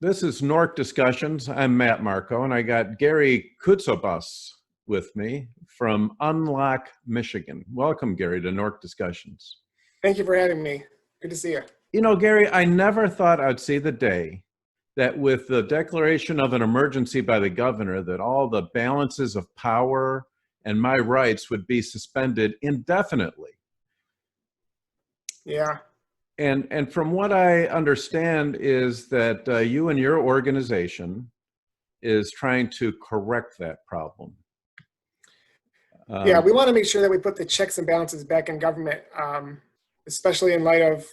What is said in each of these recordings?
This is NORC Discussions. I'm Matt Marco, and I got Gary Kutsobus with me from Unlock, Michigan. Welcome, Gary, to NORC Discussions. Thank you for having me. Good to see you. You know, Gary, I never thought I'd see the day that with the declaration of an emergency by the governor, that all the balances of power and my rights would be suspended indefinitely. Yeah. And from what I understand is that you and your organization is trying to correct that problem. Yeah, we want to make sure that we put the checks and balances back in government, especially in light of,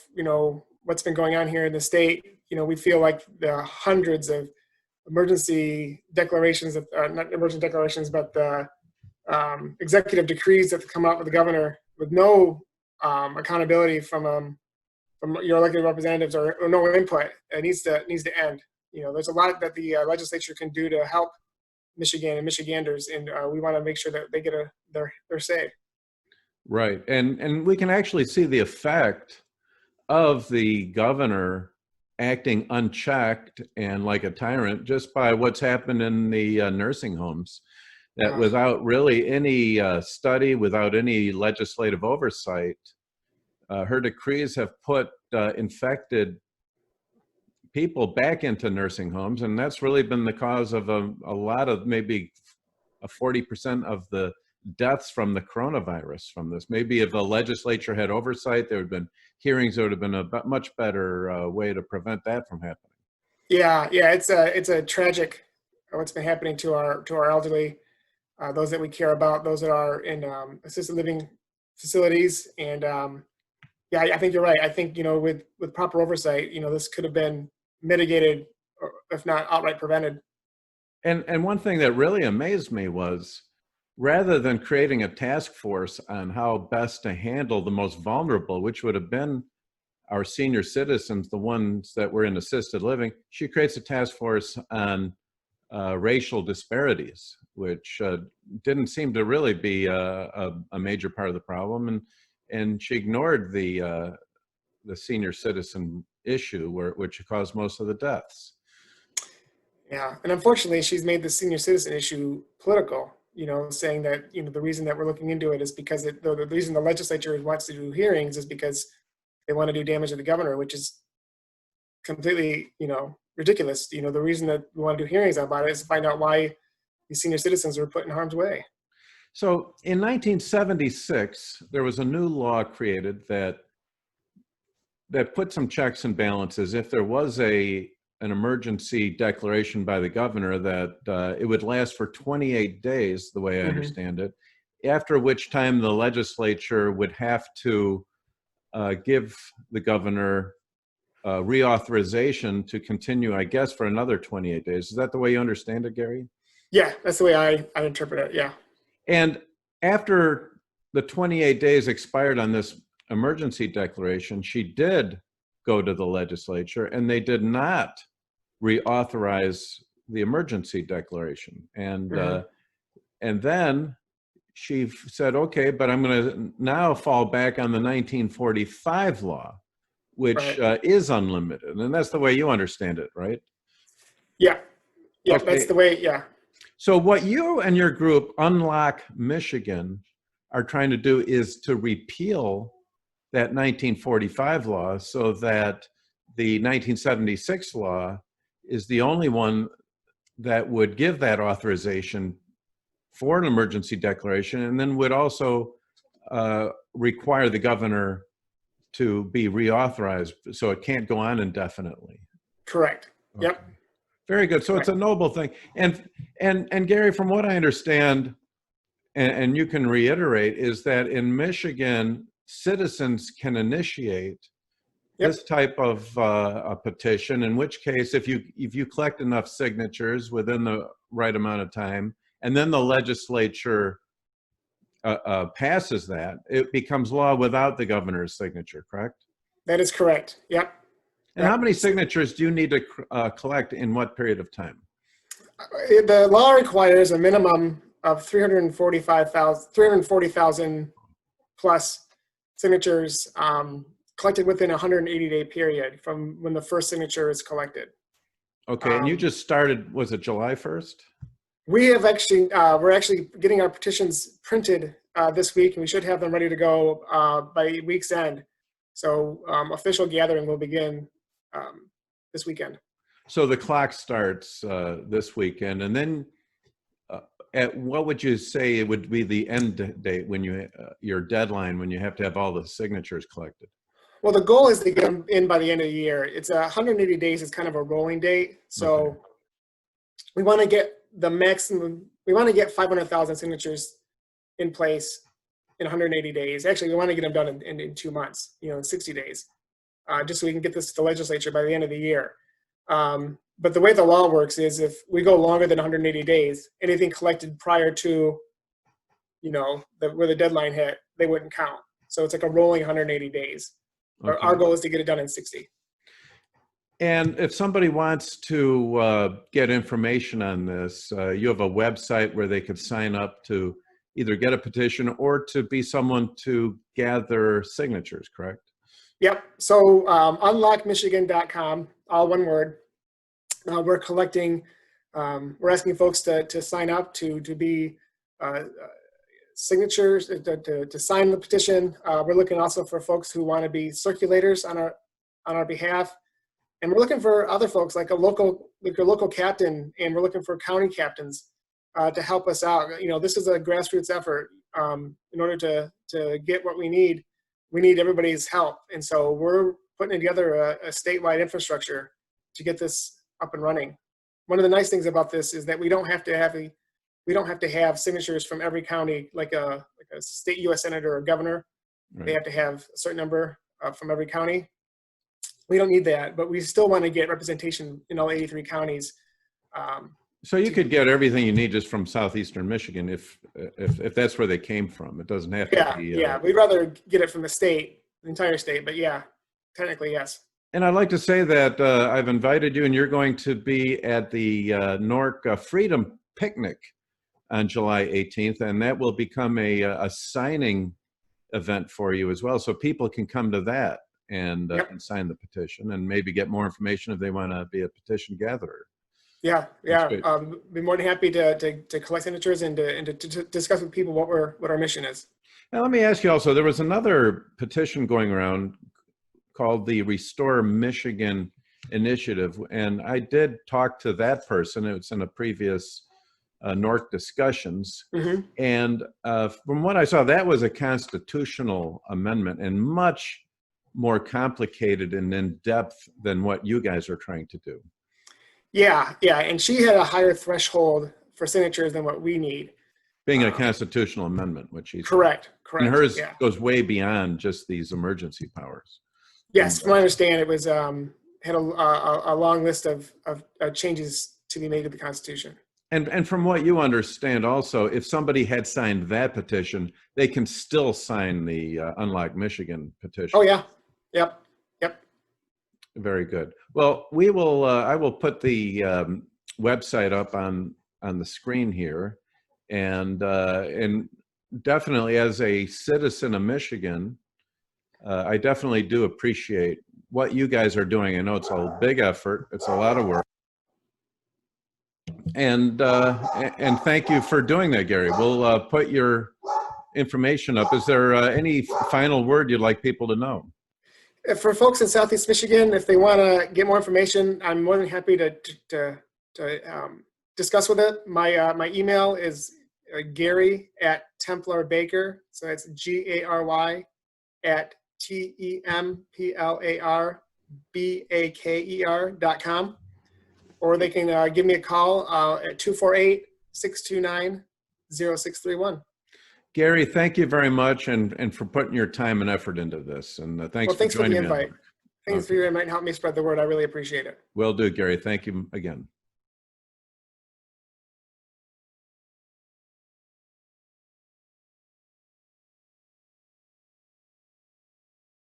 what's been going on here in the state. We feel like the hundreds of emergency declarations, not emergency declarations, but the executive decrees that come out with the governor with no accountability from your elected representatives or no input. It needs to end. There's a lot that the legislature can do to help Michigan and Michiganders, and we want to make sure that they get their say. Right, and we can actually see the effect of the governor acting unchecked and like a tyrant just by what's happened in the nursing homes. That without really any study, without any legislative oversight, her decrees have put infected people back into nursing homes, and that's really been the cause of a lot of, maybe 40% of the deaths from the coronavirus from this. Maybe if the legislature had oversight, there would have been hearings, there would have been a much better way to prevent that from happening. Yeah, it's a tragic what's been happening to our elderly, those that we care about, those that are in assisted living facilities, and yeah, I think you're right. I think with proper oversight, this could have been mitigated, or if not outright prevented. And one thing that really amazed me was, rather than creating a task force on how best to handle the most vulnerable, which would have been our senior citizens, the ones that were in assisted living, she creates a task force on racial disparities, which didn't seem to really be a major part of the problem. And she ignored the senior citizen issue, which caused most of the deaths. Yeah, and unfortunately, she's made the senior citizen issue political. Saying that the reason that we're looking into it is because the reason the legislature wants to do hearings is because they want to do damage to the governor, which is completely ridiculous. The reason that we want to do hearings about it is to find out why these senior citizens were put in harm's way. So in 1976, there was a new law created that put some checks and balances. If there was an emergency declaration by the governor, that it would last for 28 days, the way I understand it, after which time the legislature would have to give the governor reauthorization to continue, I guess, for another 28 days. Is that the way you understand it, Gary? Yeah, that's the way I interpret it, yeah. And after the 28 days expired on this emergency declaration, she did go to the legislature, and they did not reauthorize the emergency declaration. And then she said, okay, but I'm going to now fall back on the 1945 law, which is unlimited. And that's the way you understand it, right? Yeah, Okay. That's the way, yeah. So what you and your group, Unlock Michigan, are trying to do is to repeal that 1945 law so that the 1976 law is the only one that would give that authorization for an emergency declaration, and then would also require the governor to be reauthorized, so it can't go on indefinitely. Correct. Okay. Yep. Very good. So it's a noble thing. And Gary, from what I understand, and you can reiterate, is that in Michigan, citizens can initiate this type of a petition, in which case, if you collect enough signatures within the right amount of time, and then the legislature passes that, it becomes law without the governor's signature, correct? That is correct. Yep. And how many signatures do you need to collect in what period of time? The law requires a minimum of 340,000 plus signatures collected within a 180-day period from when the first signature is collected. Okay, and you just started, was it July 1st? We have actually, we're actually getting our petitions printed this week, and we should have them ready to go by week's end. So official gathering will begin this weekend. So the clock starts this weekend, and then at what would you say it would be the end date when you your deadline when you have to have all the signatures collected? Well, the goal is to get them in by the end of the year. It's 180 days. It's kind of a rolling date. So Okay. we want to get the maximum. We want to get 500,000 signatures in place in 180 days. Actually, we want to get them done in 2 months. In 60 days, just so we can get this to the legislature by the end of the year. But the way the law works is if we go longer than 180 days, anything collected prior to, where the deadline hit, they wouldn't count. So it's like a rolling 180 days. Okay. Our goal is to get it done in 60. And if somebody wants to get information on this, you have a website where they could sign up to either get a petition or to be someone to gather signatures, correct? Yep. So unlockmichigan.com, all one word. We're collecting, we're asking folks to sign up to be signatures, to sign the petition. We're looking also for folks who want to be circulators on our behalf. And we're looking for other folks like a local captain, and we're looking for county captains to help us out. This is a grassroots effort. In order to get what we need everybody's help. And so we're putting together a statewide infrastructure to get this up and running. One of the nice things about this is that we don't have to have signatures from every county like a state U.S. senator or governor. Right. They have to have a certain number from every county. We don't need that, but we still want to get representation in all 83 counties. So you could get everything you need just from southeastern Michigan if that's where they came from. It doesn't have to be. Yeah, we'd rather get it from the entire state, but yeah, technically, yes. And I'd like to say that I've invited you, and you're going to be at the NORC Freedom Picnic on July 18th, and that will become a signing event for you as well. So people can come to that and sign the petition and maybe get more information if they want to be a petition gatherer. Yeah. Be more than happy to collect signatures and to discuss with people what our mission is. Now, let me ask you also, there was another petition going around called the Restore Michigan Initiative, and I did talk to that person. It was in a previous NORC discussions. Mm-hmm. And from what I saw, that was a constitutional amendment and much more complicated and in depth than what you guys are trying to do. Yeah, and she had a higher threshold for signatures than what we need. Being a constitutional amendment, which she's correct. And hers goes way beyond just these emergency powers. Yes, from what I understand, it was had a long list of changes to be made to the Constitution. And from what you understand, also, if somebody had signed that petition, they can still sign the Unlock Michigan petition. Oh yeah, yep. Very good. Well, we will. I will put the website up on the screen here, and definitely as a citizen of Michigan, I definitely do appreciate what you guys are doing. I know it's a big effort. It's a lot of work, and thank you for doing that, Gary. We'll put your information up. Is there any final word you'd like people to know? For folks in Southeast Michigan, if they want to get more information, I'm more than happy to discuss with it. My email is Gary at Templar Baker, so it's GARY at TEMPLARBAKER.com, or they can give me a call at 248-629-0631. Gary, thank you very much, and for putting your time and effort into this. And thanks for joining me. Thanks for the invite. Thanks for your invite and help me spread the word. I really appreciate it. Will do, Gary. Thank you again.